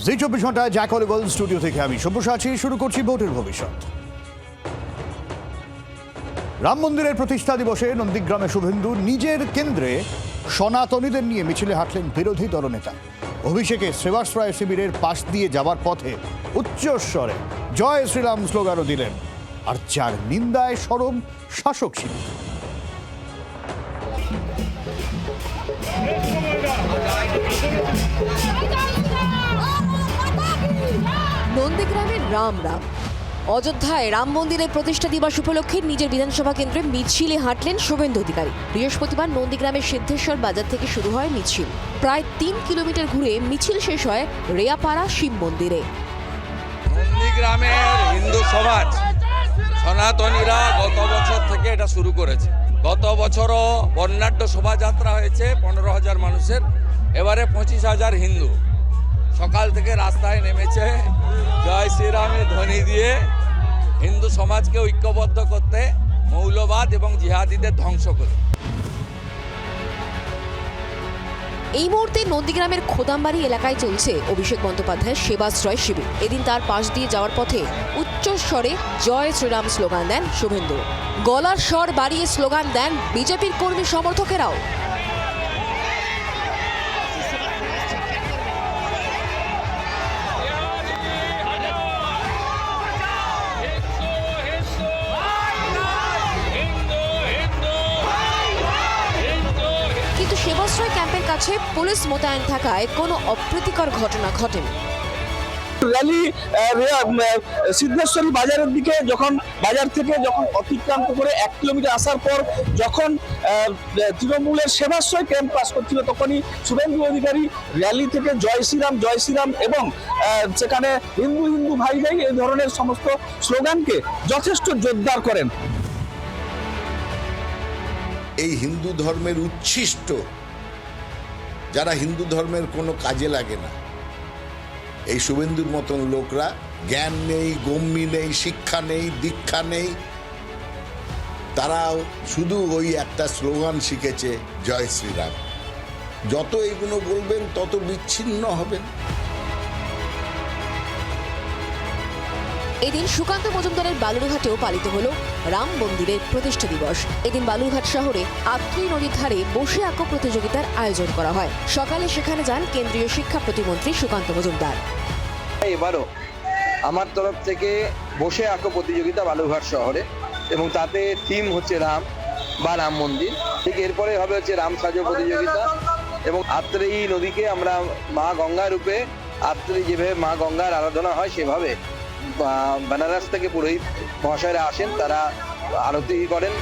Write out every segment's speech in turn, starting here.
জি 24 ঘন্টায় Jack অলিভল studio থেকে আমি সব্যসাচী শুরু করছি ভোটের ভবিষ্যৎ। রাম মন্দিরের প্রতিষ্ঠা দিবসে নন্দীগ্রামে শুভেন্দু নিজের কেন্দ্রে সনাতনীদের নিয়ে মিছিলে হাঁটলেন বিরোধী দলনেতা। অভিষেকে সেবাশ্রয় শিবিরের পাশ দিয়ে যাবার পথে উচ্চস্বরে জয় শ্রীরাম স্লোগানও দিলেন, আর যার নিন্দায় সরব শাসক শিবির। নন্দীগ্রামের রাম অযোধ্যায় রাম মন্দিরের প্রতিষ্ঠা দিবস উপলক্ষে নিজের বিধানসভা কেন্দ্রে মিছিলে হাঁটলেন শুভেন্দু অধিকারী। বৃহস্পতিবার নন্দীগ্রামের সিদ্ধেশ্বর বাজার থেকে শুরু হয় মিছিল। প্রায় 3 কিলোমিটার ঘুরে মিছিল শেষ হয় রেয়াপাড়া শিব মন্দিরে। নন্দীগ্রামের হিন্দু সমাজ সনাতনীরা গত বছর থেকে এটা শুরু করেছে। গত বছরও বর্ণাঢ্য শোভাযাত্রা হয়েছে 15,000 মানুষের, এবারে 25,000 হিন্দু সকাল থেকে রাস্তায় নেমেছে জয় শ্রীরামের ধ্বনি দিয়ে হিন্দু সমাজকে ঐক্যবদ্ধ করতে, মৌলবাদ এবং জিহাদিদের ধ্বংস করে। এই মুহূর্তে নন্দীগ্রামের খোদামবাড়ি এলাকায় চলছে অভিষেক বন্দ্যোপাধ্যায়ের সেবাশ্রয় শিবির। এদিন তার পাশ দিয়ে যাওয়ার পথে উচ্চস্বরে জয় শ্রীরাম স্লোগান দেন শুভেন্দু। গলার স্বর বাড়িয়ে স্লোগান দেন বিজেপির কর্মী সমর্থকেরাও। সেবাশ্রয় ক্যাম্পের কাছে পুলিশ মোতায়েন থাকায় কোনো অপ্রীতিকর ঘটনা ঘটেনি। র্যালি সিদ্ধেশ্বরী বাজারের দিকে বাজার থেকে অতিক্রান্ত করে 1 কিলোমিটার আসার পর যখন তৃণমূলের সেবাশ্রয় ক্যাম্প পাস করছিল, তখনই শুভেন্দু অধিকারী র্যালি থেকে জয় শ্রীরাম এবং সেখানে হিন্দু ভাই ভাই এই ধরনের সমস্ত স্লোগানকে যথেষ্ট জোরদার করেন। এই হিন্দু ধর্মের উচ্ছিষ্ট, যারা হিন্দু ধর্মের কোনো কাজে লাগে না, এই শুভেন্দুর মতন লোকরা, জ্ঞান নেই, গম্যি নেই, শিক্ষা নেই, দীক্ষা নেই, তারা শুধু ওই একটা স্লোগান শিখেছে জয় শ্রীরাম। যত এগুলো বলবেন তত বিচ্ছিন্ন হবেন। এদিন সুকান্ত মজুমদারের বালুরঘাটেও পালিত হলো রাম মন্দিরের প্রতিষ্ঠা দিবস। এদিন বালুরঘাট শহরে আত্রি নদীর ধারে বসে আঁকো প্রতিযোগিতার আয়োজন করা হয়। সকালে সেখানে যান কেন্দ্রীয় শিক্ষা প্রতিমন্ত্রী সুকান্ত মজুমদার। এবারও আমার তরফ থেকে বসে আঁকো প্রতিযোগিতা বালুরঘাট শহরে, এবং তাতে থিম হচ্ছে রাম বা রাম মন্দির। ঠিক এরপরে হবে হচ্ছে রাম সাজো প্রতিযোগিতা, এবং আত্রেয়ী নদীকে আমরা মা গঙ্গা রূপে, আত্রেয়ী যেভাবে মা গঙ্গার আরাধনা হয় সেভাবে বেনারস থেকে পুরোহিত মহাশয়রা আসেন, তারা আরতি করেন।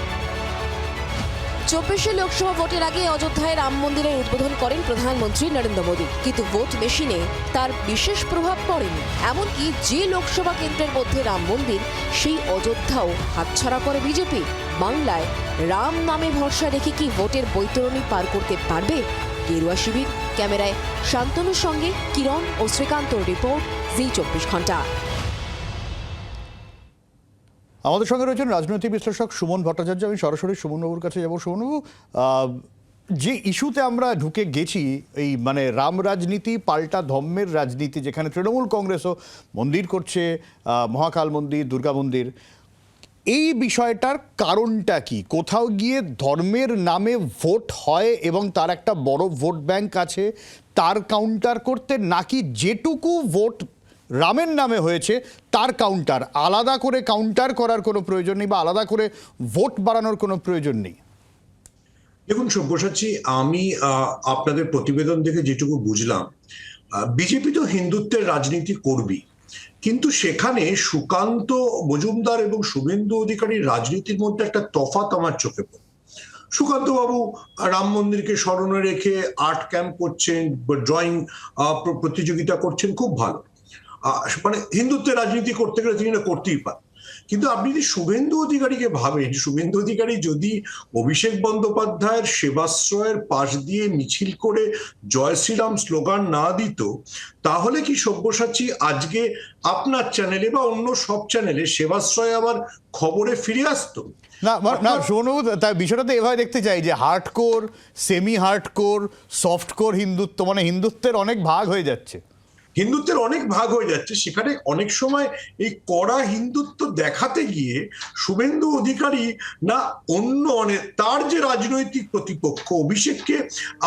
24 লোকসভা ভোটের আগে অযোধ্যায় রাম মন্দিরের উদ্বোধন করেন প্রধানমন্ত্রী নরেন্দ্র মোদী, কিন্তু ভোট মেশিনে তার বিশেষ প্রভাব পড়েনি। এমনকি যে লোকসভা কেন্দ্রের মধ্যে রাম মন্দির, সেই অযোধ্যাও হাতছাড়া করে বিজেপি। বাংলায় রাম নামে ভরসা রেখে কি ভোটের বৈতরণী পার করতে পারবে গেরুয়া শিবির? ক্যামেরায় শান্তনুর সঙ্গে কিরণ ও শ্রীকান্তর রিপোর্ট, জি 24 ঘন্টা। আমাদের সঙ্গে রয়েছেন রাজনৈতিক বিশ্লেষক সুমন ভট্টাচার্য। আমি সরাসরি সুমনবাবুর কাছে যাবো। সুমনবাবু, যে ইস্যুতে আমরা ঢুকে গেছি, এই মানে রাম রাজনীতি পাল্টা ধর্মের রাজনীতি, যেখানে তৃণমূল কংগ্রেসও মন্দির করছে, মহাকাল মন্দির, দুর্গা মন্দির, এই বিষয়টার কারণটা কি? কোথাও গিয়ে ধর্মের নামে ভোট হয় এবং তার একটা বড় ভোট ব্যাংক আছে, তার কাউন্টার করতে, নাকি যেটুকু ভোট রামের নামে হয়েছে তার কাউন্টার? আলাদা করে কাউন্টার করার কোনো প্রয়োজন নেই বা আলাদা করে ভোট বাড়ানোর কোনো প্রয়োজন নেই। দেখুন সব্যসাচী, আমি আপনাদের প্রতিবেদন দেখে যেটুকু বুঝলাম, বিজেপি তো হিন্দুত্বের রাজনীতি করবেই, কিন্তু সেখানে সুকান্ত মজুমদার এবং শুভেন্দু অধিকারীর রাজনীতির মধ্যে একটা তফাৎ আমার চোখে পড়ে। সুকান্ত বাবু রাম মন্দিরকে স্মরণে রেখে আর্ট ক্যাম্প করছেন, ড্রয়িং প্রতিযোগিতা করছেন, খুব ভালো। মানে হিন্দুত্বের রাজনীতি করতে গেলে তিনি করতেই পারেন। কিন্তু আপনি যদি শুভেন্দু অধিকারীকে ভাবেন, শুভেন্দু অধিকারী যদি অভিষেক বন্দ্যোপাধ্যায়ের সেবাশ্রয়ের পাশ দিয়ে মিছিল করে জয় শ্রীরাম স্লোগান না দিত, তাহলে কি সব্যসাচী আজকে আপনার চ্যানেলে বা অন্য সব চ্যানেলে সেবাশ্রয় আবার খবরে ফিরে আসতো? না শোনো, তাই বিষয়টা তো এভাবে দেখতে চাই যে hardcore, semi hardcore, softcore Hindutva, মানে হিন্দুত্বের অনেক ভাগ হয়ে যাচ্ছে। হিন্দুত্বের অনেক ভাগ হয়ে যাচ্ছে, সেখানে অনেক সময় এই কড়া হিন্দুত্ব দেখাতে গিয়ে শুভেন্দু অধিকারী না অন্য অনেক তার যে রাজনৈতিক প্রতিপক্ষ অভিষেককে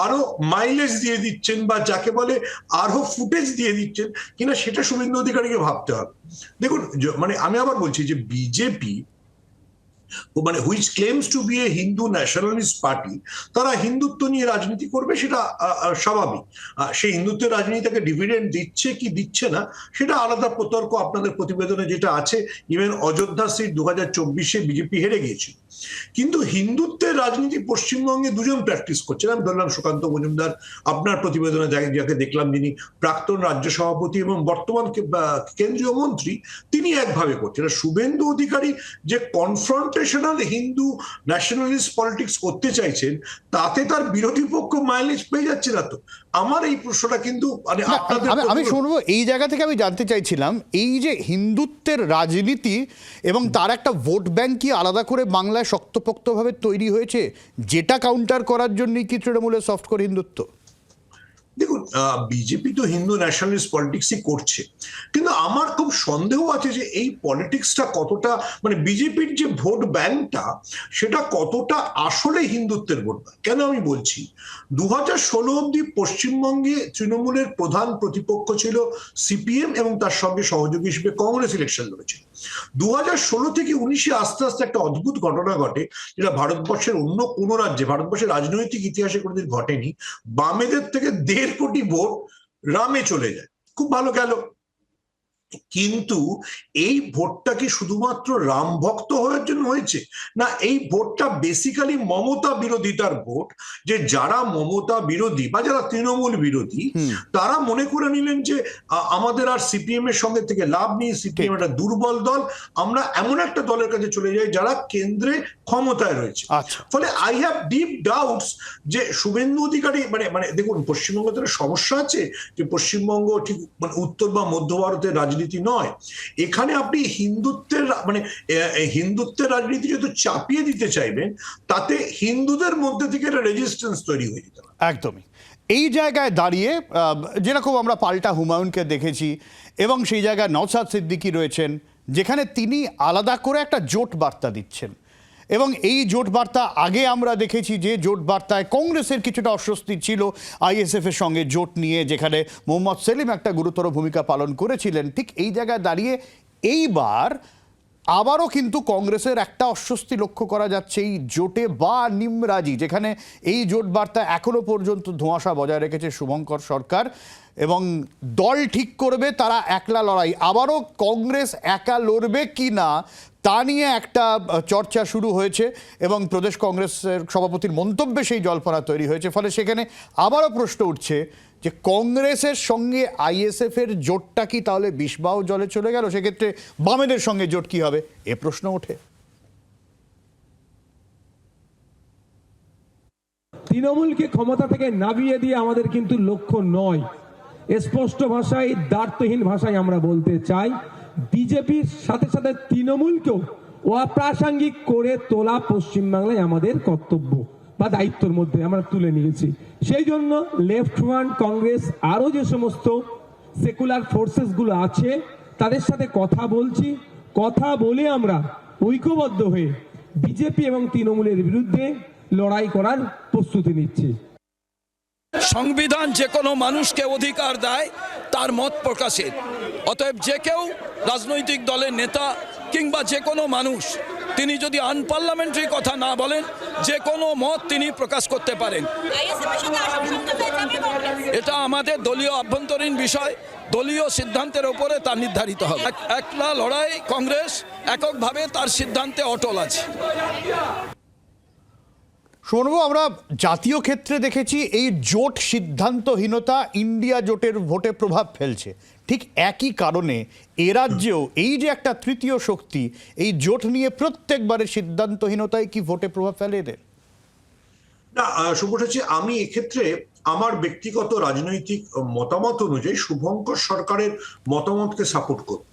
আরো মাইলেজ দিয়ে দিচ্ছেন বা যাকে বলে আরো ফুটেজ দিয়ে দিচ্ছেন কিনা, সেটা শুভেন্দু অধিকারীকে ভাবতে হবে। দেখুন, মানে আমি আবার বলছি যে বিজেপি মানে which claims to be a Hindu nationalist party, তারা হিন্দুত্ব নিয়ে রাজনীতি করবে, সেটা স্বাভাবিক। সেই হিন্দুত্বের রাজনীতি তাকে ডিভিডেন্ড দিচ্ছে কি দিচ্ছে না সেটা আলাদা প্রতর্ক। আপনাদের প্রতিবেদনে যেটা আছে, ইভেন অযোধ্যা সিট 2024-এ বিজেপি হেরে গিয়েছিল, কিন্তু হিন্দুত্বের রাজনীতি পশ্চিমবঙ্গে দুজন প্র্যাকটিস করছেন। আমি ধরলাম সুকান্ত মজুমদার, আপনার প্রতিবেদনে যাকে দেখলাম, যিনি প্রাক্তন রাজ্য সভাপতি এবং বর্তমান কেন্দ্রীয় মন্ত্রী, তিনি একভাবে করছেন। শুভেন্দু অধিকারী যে কনফ্রন্টেশনাল হিন্দু ন্যাশনালিস্ট পলিটিক্স করতে চাইছেন, তাতে তার বিরোধী পক্ষ মাইলেজ পেয়ে যাচ্ছে না। তো আমার এই প্রশ্নটা কিন্তু মানে আমি শুনবো এই জায়গা থেকে আমি জানতে চাইছিলাম, এই যে হিন্দুত্বের রাজনীতি এবং তার একটা ভোট ব্যাংক কি আলাদা করে বাংলায় শক্তপোক্তভাবে তৈরি হয়েছে, যেটা কাউন্টার করার জন্যই কি তৃণমূলের সফট করে হিন্দুত্ব? দেখুন, বিজেপি তো হিন্দু ন্যাশনালিস্ট পলিটিক্সই করছে, কিন্তু আমার খুব সন্দেহ আছে যে এই পলিটিক্সটা কতটা, মানে বিজেপির যে ভোট ব্যাংকটা সেটা কতটা আসলে হিন্দুত্বের ভোট ব্যাংক। কেন আমি বলছি, 2016 অব্দি পশ্চিমবঙ্গে তৃণমূলের প্রধান প্রতিপক্ষ ছিল সিপিএম এবং তার সঙ্গে সহযোগী হিসেবে কংগ্রেস ইলেকশন লড়েছিল। 2016 থেকে 19-এ আস্তে আস্তে একটা অদ্ভুত ঘটনা ঘটে, যেটা ভারতবর্ষের অন্য কোনো রাজ্যে, ভারতবর্ষের রাজনৈতিক ইতিহাসে কোনোদিন ঘটেনি। বামেদের থেকে 1.5 কোটি ভোট রামে চলে যায়, খুব ভালো গেল। কিন্তু এই ভোটটা কি শুধুমাত্র রাম ভক্ত হওয়ার জন্য হয়েছে? না, এই ভোটটা বেসিক্যালি মমতা বিরোধিতার ভোট। যে যারা মমতা বিরোধী বা যারা তৃণমূল বিরোধী, তারা মনে করে নিলেন যে আমাদের আর সিপিএম এর সঙ্গে থেকে লাভ নেই, সিপিএম একটা দুর্বল দল, আমরা এমন একটা দলের কাছে চলে যাই যারা কেন্দ্রে ক্ষমতায় রয়েছে। ফলে আই হ্যাভ ডিপ ডাউটস যে শুভেন্দু অধিকারী মানে দেখুন, পশ্চিমবঙ্গে তো সমস্যা আছে যে পশ্চিমবঙ্গ ঠিক মানে উত্তর বা মধ্য ভারতের রাজনীতি নয়। এখানে আপনি হিন্দুত্বের রাজনীতি যদি চাপিয়ে দিতে চাইবেন, তাতে হিন্দুদের মধ্যে থেকে একটা রেজিস্ট্যান্স তৈরি হয়ে যেতে পারে। একদমই। এই জায়গায় দাঁড়িয়ে যেরকম আমরা পাল্টা হুমায়ুনকে দেখেছি, এবং সেই জায়গায় নওশাদ সিদ্দিকী রয়েছেন, যেখানে তিনি আলাদা করে একটা জোট বার্তা দিচ্ছেন। এবং এই জোট বার্তা আগে আমরা দেখেছি যে জোট বার্তায় কংগ্রেসের কিছুটা অস্বস্তি ছিল আইএসএফ এর সঙ্গে জোট নিয়ে, যেখানে মোহাম্মদ সেলিম একটা গুরুতর ভূমিকা পালন করেছিলেন। ঠিক এই জায়গায় দাঁড়িয়ে এইবার আবারও কিন্তু কংগ্রেসের একটা অস্বস্তি লক্ষ্য করা যাচ্ছে এই জোটে বা নিমরাজি, যেখানে এই জোট বার্তা এখনো পর্যন্ত ধোঁয়াশা বজায় রেখেছে শুভঙ্কর সরকার, এবং দল ঠিক করবে তারা একলা লড়াই। আবারও কংগ্রেস একা লড়বে কি না তা নিয়ে একটা চর্চা শুরু হয়েছে, এবং প্রদেশ কংগ্রেসের সভাপতির মন্তব্যে সেই জল্পনা তৈরি হয়েছে। ফলে সেখানে আবারও প্রশ্ন উঠছে যে কংগ্রেসের সঙ্গে আইএসএফ এর জোটটা কি তাহলে বিষবাও জলে চলে গেল? সেক্ষেত্রে বামেদের সঙ্গে জোট কি হবে, এ প্রশ্ন ওঠে। তৃণমূলকে ক্ষমতা থেকে নামিয়ে দিয়ে আমাদের কিন্তু লক্ষ্য নয়। স্পষ্ট ভাষায়, দ্বার্থহীন ভাষায় আমরা বলতে চাই, বিজেপির সাথে সাথে তৃণমূলকেও অপ্রাসঙ্গিক করে তোলা পশ্চিমবাংলায় আমাদের কর্তব্য বা দায়িত্বের মধ্যে আমরা তুলে নিয়েছি। সেই জন্য লেফট ফ্রন্ট কংগ্রেস আরো যে সমস্ত সেকুলার ফোর্সেস গুলো আছে তাদের সাথে কথা বলছি, কথা বলে আমরা ঐক্যবদ্ধ হয়ে বিজেপি এবং তৃণমূলের বিরুদ্ধে লড়াই করার প্রস্তুতি নিচ্ছি। সংবিধান যে কোনো মানুষকে অধিকার দেয় তার মত প্রকাশের। অতএব যে কেউ রাজনৈতিক দলের নেতা কিংবা যে কোনো মানুষ, তিনি যদি আনপার্লামেন্টারি কথা না বলেন, যে কোনো মত তিনি প্রকাশ করতে পারেন। এটা আমাদের দলীয় আভ্যন্তরীণ বিষয়, দলীয় সিদ্ধান্তের উপরে তা নির্ধারিত হবে। একলা লড়াই, কংগ্রেস এককভাবে তার সিদ্ধান্তে অটল আছে। শুনবো, আমরা জাতীয় ক্ষেত্রে দেখেছি এই জোট সিদ্ধান্তহীনতা ইন্ডিয়া জোটের ভোটে প্রভাব ফেলছে। ঠিক একই কারণে এ রাজ্যেও এই যে একটা তৃতীয় শক্তি, এই জোট নিয়ে প্রত্যেকবারের সিদ্ধান্তহীনতায় কি ভোটে প্রভাব ফেলে এদের? না, শুভরাজি, আমি এক্ষেত্রে আমার ব্যক্তিগত রাজনৈতিক মতামত অনুযায়ী শুভঙ্কর সরকারের মতামতকে সাপোর্ট করব।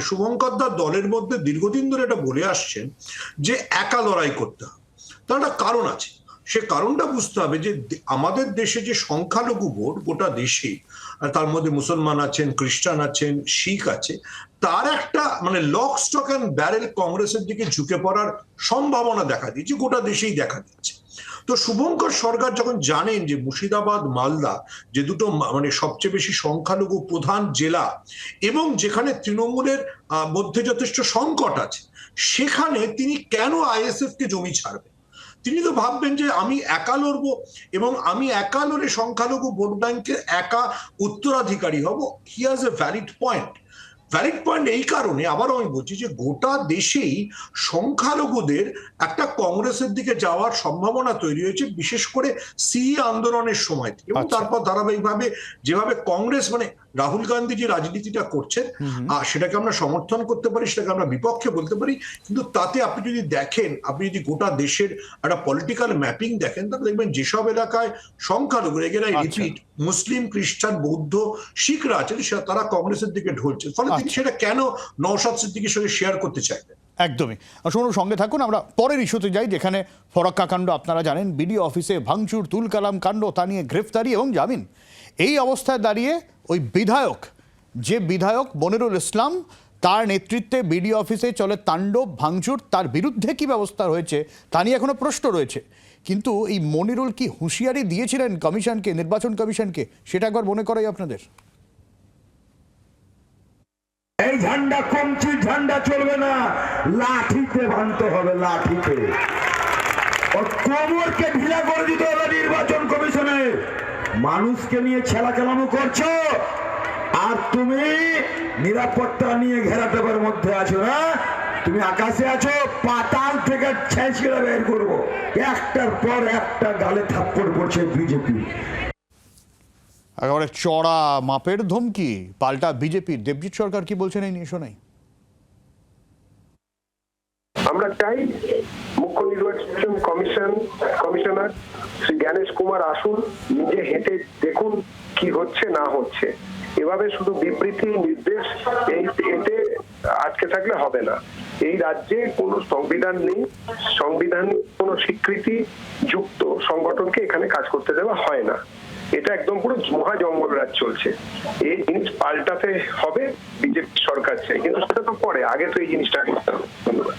শুভঙ্কর দা দলের মধ্যে দীর্ঘদিন ধরে এটা বলে আসছেন যে একা লড়াই করতে হবে। তার একটা কারণ আছে। সে কারণটা বুঝতে হবে যে আমাদের দেশে যে সংখ্যালঘু ভোট গোটা দেশে, তার মধ্যে মুসলমান আছেন, খ্রিস্টান আছেন, শিখ আছে, তার একটা মানে লক স্টক অ্যান্ড ব্যারেল কংগ্রেসের দিকে ঝুঁকে পড়ার সম্ভাবনা দেখা দিচ্ছে, গোটা দেশেই দেখা দিচ্ছে। তো শুভঙ্কর সরকার যখন জানেন যে মুর্শিদাবাদ, মালদা যে দুটো মানে সবচেয়ে বেশি সংখ্যালঘু প্রধান জেলা এবং যেখানে তৃণমূলের মধ্যে যথেষ্ট সংকট আছে, সেখানে তিনি কেন আইএসএফ কে জমি ছাড়বেন? তিনি তো ভাববেন যে আমি একা লড়বো এবং আমি একা লড়ে সংখ্যালঘু ভোট ব্যাংকের একা উত্তরাধিকারী হব। He has a valid point. Valid point এই কারণে, আবারও আমি বলছি, যে গোটা দেশেই সংখ্যালঘুদের একটা কংগ্রেসের দিকে যাওয়ার সম্ভাবনা তৈরি হয়েছে, বিশেষ করে সিএ আন্দোলনের সময় থেকে। এবং তারপর ধারাবাহিকভাবে যেভাবে কংগ্রেস মানে রাহুল গান্ধী যে রাজনীতিটা করছেন, সেটাকে আমরা সমর্থন করতে পারি, সেটাকে আমরা বিপক্ষে বলতে পারি, কিন্তু তাতে আপনি যদি দেখেন, আপনি যদি গোটা দেশের একটা পলিটিক্যাল ম্যাপিং দেখেন, তাহলে দেখবেন যেসব এলাকায় সংখ্যালঘু, এগেরাই রিপিট, মুসলিম, খ্রিস্টান, বৌদ্ধ, শিখরা আছেন, তারা কংগ্রেসের দিকে ঢলছে। ফলে তিনি সেটা কেন নওশাদ সিদ্দিকীর সঙ্গে শেয়ার করতে চাইবেন? একদমই। শুনুন, সঙ্গে থাকুন, আমরা পরের ইস্যুতে যাই, যেখানে ফরাক্কা কাণ্ড আপনারা জানেন, বিডিও অফিসে ভাঙচুর, তুল কালাম কাণ্ড, তা নিয়ে গ্রেফতারি এবং জামিন। এই অবস্থায় দাঁড়িয়ে ওই বিধায়ক, যে বিধায়ক মনিরুল ইসলাম, তার নেতৃত্বে বিডিও অফিসে চলে তাণ্ডব, ভাঙচুর, তার বিরুদ্ধে কি ব্যবস্থা হয়েছে তা নিয়ে এখনো প্রশ্ন রয়েছে। কিন্তু এই মনিরুল কি হুঁশিয়ারি দিয়েছিলেন কমিশনকে, নির্বাচন কমিশনকে, সেটা একবার মনে করাই আপনাদের। এই ঝান্ডা কমছি, ঝান্ডা চলবে না, লাঠিতে ভাঙতে হবে, লাঠিতে। কোমরকে ঢিলা করে দিতে হবে নির্বাচন কমিশনে। মানুষকে নিয়ে ছেলা চালানো করছো, আর তুমি নিরাপত্তা নিয়ে ঘেরাটোপের মধ্যে আছো না, তুমি আকাশে আছো, পাতাল থেকে ছেঁচড়ে বের করবো। একটার পর একটা গালে থাপ্পড় পড়ছে বিজেপি। একেবারে চড়া মাপের ধমকি পাল্টা বিজেপির। দেবজিৎ সরকার কি বলছেন এই নিয়ে, শোনাই। আমরা চাই মুখ্য নির্বাচন কমিশনার শ্রী জ্ঞানেশ কুমার আসুন, নিজে হেঁটে দেখুন কি হচ্ছে না হচ্ছে। এভাবে শুধু বিবৃতি, নির্দেশ এতে আটকে থাকলে হবে না। এই রাজ্যে কোনো সংবিধান নেই, সংবিধান কোনো স্বীকৃতি যুক্ত সংগঠনকে এখানে কাজ করতে দেওয়া হয় না। এটা একদম পুরো মহা জঙ্গল রাজ চলছে। এই জিনিস পাল্টাতে হবে, বিজেপি সরকার চাই, কিন্তু সেটা তো পরে, আগে তো এই জিনিসটা করতে হবে। ধন্যবাদ।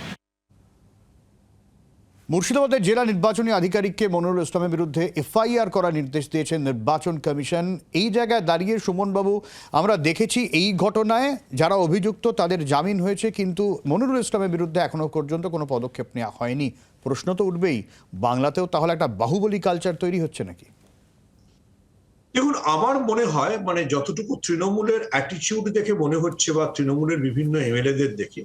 মুর্শিদাবাদের জেলা নির্বাচনী আধিকারিককে মনিরুল ইসলামের বিরুদ্ধে এফআইআর করার নির্দেশ দিয়েছেন নির্বাচন কমিশন। এই জায়গায় দাঁড়িয়ে সুমনবাবু, আমরা দেখেছি এই ঘটনায় যারা অভিযুক্ত তাদের জামিন হয়েছে, কিন্তু মনিরুল ইসলামের বিরুদ্ধে এখনো পর্যন্ত কোনো পদক্ষেপ নেওয়া হয়নি। প্রশ্ন তো উঠবেই, বাংলাতেও তাহলে একটা বাহুবলী কালচার তৈরি হচ্ছে নাকি? দেখুন, আমার মনে হয় মানে যতটুকু তৃণমূলের অ্যাটিটিউড দেখে মনে হচ্ছে বা তৃণমূলের বিভিন্ন এমএলএদের দেখে,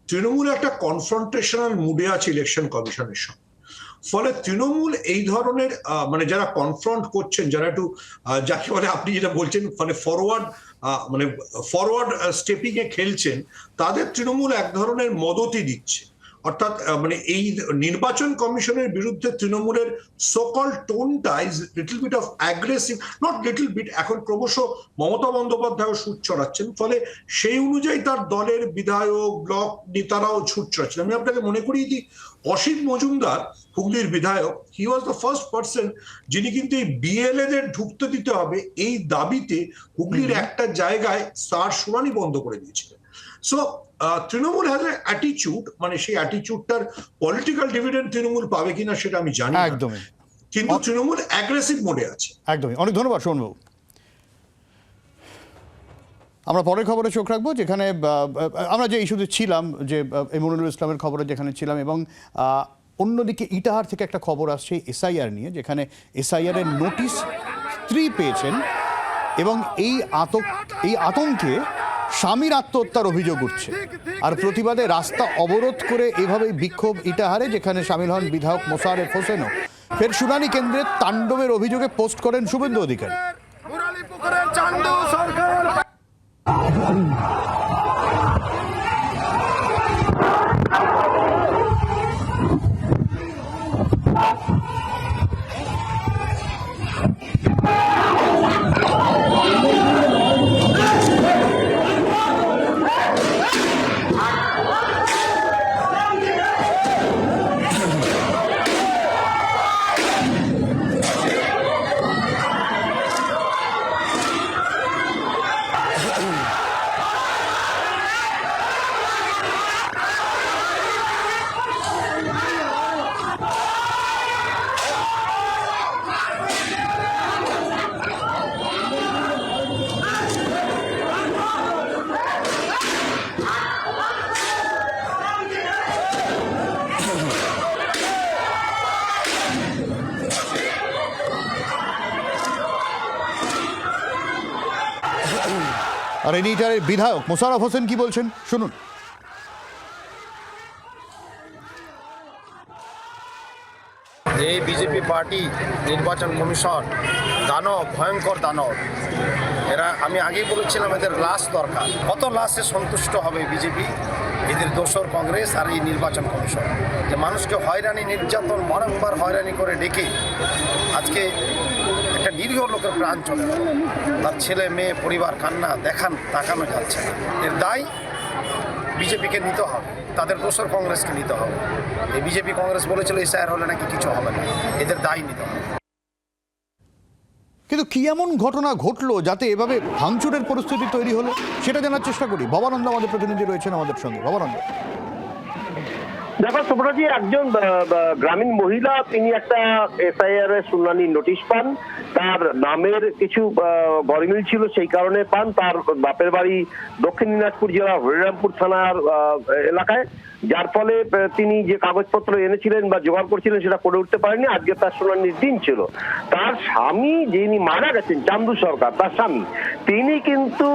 তৃণমূল একটা কনফ্রন্টেশনাল মুডে আছে ইলেকশন কমিশনের সঙ্গে। ফলে তৃণমূল এই ধরনের মানে যারা কনফ্রন্ট করছেন, যারা একটু যাকে বলে আপনি যেটা বলছেন মানে ফরওয়ার্ড স্টেপিং এ খেলছেন, তাদের তৃণমূল এক ধরনের মদতই দিচ্ছে। অর্থাৎ মানে এই নির্বাচন কমিশনের বিরুদ্ধে তৃণমূলের সোকল টোনটা is little bit of aggressive, not little bit, এখন ক্রমশ মমতা বন্দ্যোপাধ্যায় সুর চড়াচ্ছেন। ফলে সেই অনুযায়ী তার দলের বিধায়ক, ব্লক নেতারাও ছুট চড়াচ্ছেন। আমি আপনাকে মনে করিয়ে দিই, অসিত মজুমদার হুগলির বিধায়ক, হি ওয়াজ দ্য ফার্স্ট পার্সন যিনি কিন্তু এই বিএলএদের ঢুকতে দিতে হবে এই দাবিতে হুগলির একটা জায়গায় তার শুনানি বন্ধ করে দিয়েছিলেন। So Trinamool has a attitude, মানে সেই অ্যাটিটিউডটার পলিটিক্যাল ডিভিডেন্ড তৃণমূল পাবে কিনা সেটা আমি জানি না, একদমই, কিন্তু তৃণমূল অ্যাগ্রেসিভ মোডে আছে। একদমই। অনেক ধন্যবাদ সোমবাবু। আমরা পরের খবরে চোখ রাখবো, যেখানে আমরা যে ইস্যুতে ছিলাম, যে মনিরুল ইসলামের খবরে যেখানে ছিলাম, এবং অন্যদিকে ইটাহার থেকে একটা খবর আসছে এসআইআর নিয়ে, যেখানে এসআইআর এর নোটিশ স্ত্রী পেয়েছেন এবং এই আতঙ্কে স্বামীর আত্মহত্যার অভিযোগ উঠছে। আর প্রতিবাদে রাস্তা অবরোধ করে এভাবেই বিক্ষোভ ইটাহারে, যেখানে সামিল হন বিধায়ক মোশাররফ হোসেনও। ফের শুনানি কেন্দ্রে তাণ্ডবের অভিযোগে পোস্ট করেন শুভেন্দু অধিকারী। আর এনিটারের বিধায়ক মোশাররফ হোসেন কি বলছেন শুনুন। এই বিজেপি পার্টি নির্বাচন কমিশন দানব, ভয়ঙ্কর দানব। এরা, আমি আগেই বলেছিলাম, এদের লাশ দরকার। কত লাশে সন্তুষ্ট হবে বিজেপি? এদের দোসর কংগ্রেস আর এই নির্বাচন কমিশন, যে মানুষকে হয়রানি, নির্যাতন, বারংবার হয়রানি করে ডেকে আজকে একটা নিরীহ লোকের প্রাণ চলে গেল। তার ছেলে মেয়ে পরিবার কান্না তাকানো যাচ্ছে না। এর দায় বিজেপিকে নিতে হবে, তাদের দোসর কংগ্রেসকে নিতে হবে। এই বিজেপি কংগ্রেস বলেছিল এসআইআর হলে নাকি কিছু হবে না, এদের দায় নিতে হবে। কিন্তু কি এমন ঘটনা ঘটলো যাতে এভাবে ভাঙচুরের পরিস্থিতি তৈরি হলো সেটা জানার চেষ্টা করি। ভবানন্দ আমাদের প্রতিনিধি রয়েছেন আমাদের সঙ্গে। ভবানন্দ, দেখো সুব্রতজি, একজন গ্রামীণ মহিলা, তিনি একটা এসআইআর এর শুনানি নোটিশ পান। তার নামের কিছু গরমিল ছিল, সেই কারণে পান। তার বাপের বাড়ি দক্ষিণ দিনাজপুর জেলার হরিরামপুর থানার এলাকায়, যার ফলে তিনি যে কাগজপত্র এনেছিলেন বা জোগাড় করছিলেন সেটা করে উঠতে পারেননি। আজকে তার শুনানির দিন ছিল। তার স্বামী, যিনি মারা গেছেন, চান্দু সরকার, তার স্বামী, তিনি কিন্তু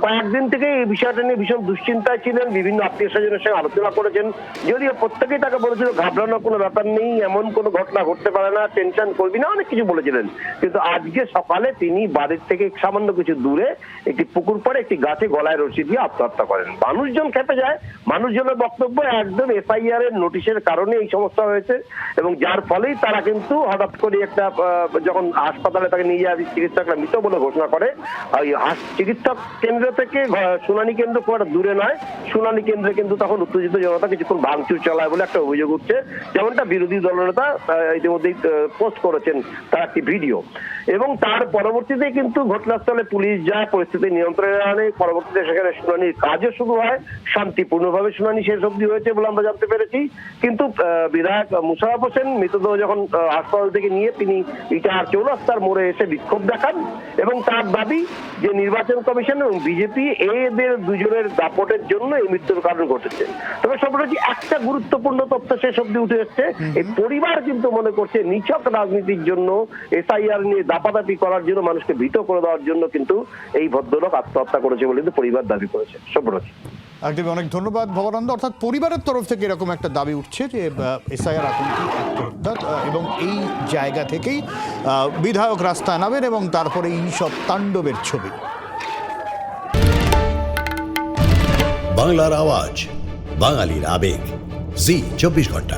কয়েকদিন থেকে এই বিষয়টা নিয়ে ভীষণ দুশ্চিন্তায় ছিলেন। বিভিন্ন আত্মীয় স্বজনের সঙ্গে আলোচনা করেছেন, যদিও প্রত্যেকেই তাকে বলেছিল ঘাবড়ানোর কোনো ব্যাপার নেই, এমন কোনো ঘটনা ঘটতে পারে না, টেনশন করবি না, অনেক কিছু বলেছিলেন। কিন্তু আজকে সকালে তিনি বাড়ির থেকে সামান্য কিছু দূরে একটি পুকুর পাড়ে একটি গাছে গলায় রশি দিয়ে আত্মহত্যা করেন। মানুষজন খেপে যায়। মানুষজনের বক্তব্য একদম এসআইআর এর নোটিশের কারণে এই সমস্যা হয়েছে, এবং যার ফলেই তারা কিন্তু হঠাৎ করে একটা, যখন হাসপাতালে তাকে নিয়ে যাওয়া চিকিৎসকরা মৃত বলে ঘোষণা করে, ওই চিকিৎসক কেন্দ্র থেকে শুনানি কেন্দ্র খুব একটা দূরে নয়, শুনানি কেন্দ্রে কিন্তু তখন উত্তেজিত জনতা কিছুক্ষণ ভাঙচুর চালায় বলে একটা অভিযোগ উঠছে, যেমনটা বিরোধী দলনেতা ইতিমধ্যেই পোস্ট করেছেন তার একটি ভিডিও। এবং তার পরবর্তীতে কিন্তু ঘটনাস্থলে পুলিশ যায়, পরিস্থিতি নিয়ন্ত্রণে আনে। পরবর্তীতে সেখানে শুনানির কাজও শুরু হয়, শান্তিপূর্ণভাবে শুনানি শেষ অবধি হয়েছে বলে আমরা জানতে পেরেছি। কিন্তু বিধায়ক মোশাররফ হোসেন মৃতদেহ যখন হাসপাতাল থেকে নিয়ে তিনি ইটাহার চৌরাস্তার মোড়ে এসে বিক্ষোভ দেখান, এবং তার দাবি যে নির্বাচন কমিশন এবং বিজেপি এদের দুজনের দাপটের জন্য এই মৃত্যুর কারণ ঘটেছে। তবে সম্প্রতি একটা গুরুত্বপূর্ণ তথ্য শেষ অবধি উঠে এসছে, এই পরিবার কিন্তু মনে করছে নিছক রাজনীতির জন্য, এসআইআর নিয়ে দাপাদাপি করার জন্য, মানুষকে ভীত করে দেওয়ার জন্য কিন্তু এই ভদ্রলোক আত্মহত্যা করেছে বলে কিন্তু পরিবার দাবি করেছে। সম্প্রতি একদমই, অনেক ধন্যবাদ ভবানন্দ। অর্থাৎ পরিবারের তরফ থেকে এরকম একটা দাবি উঠছে যে এসআইআর আতঙ্কি আত্মহত্যা, এবং এই জায়গা থেকেই বিধায়ক রাস্তায় নামেন এবং তারপরে এই সব তাণ্ডবের ছবি। বাংলার আওয়াজ, বাঙালির আবেগ, জি 24 ঘন্টা।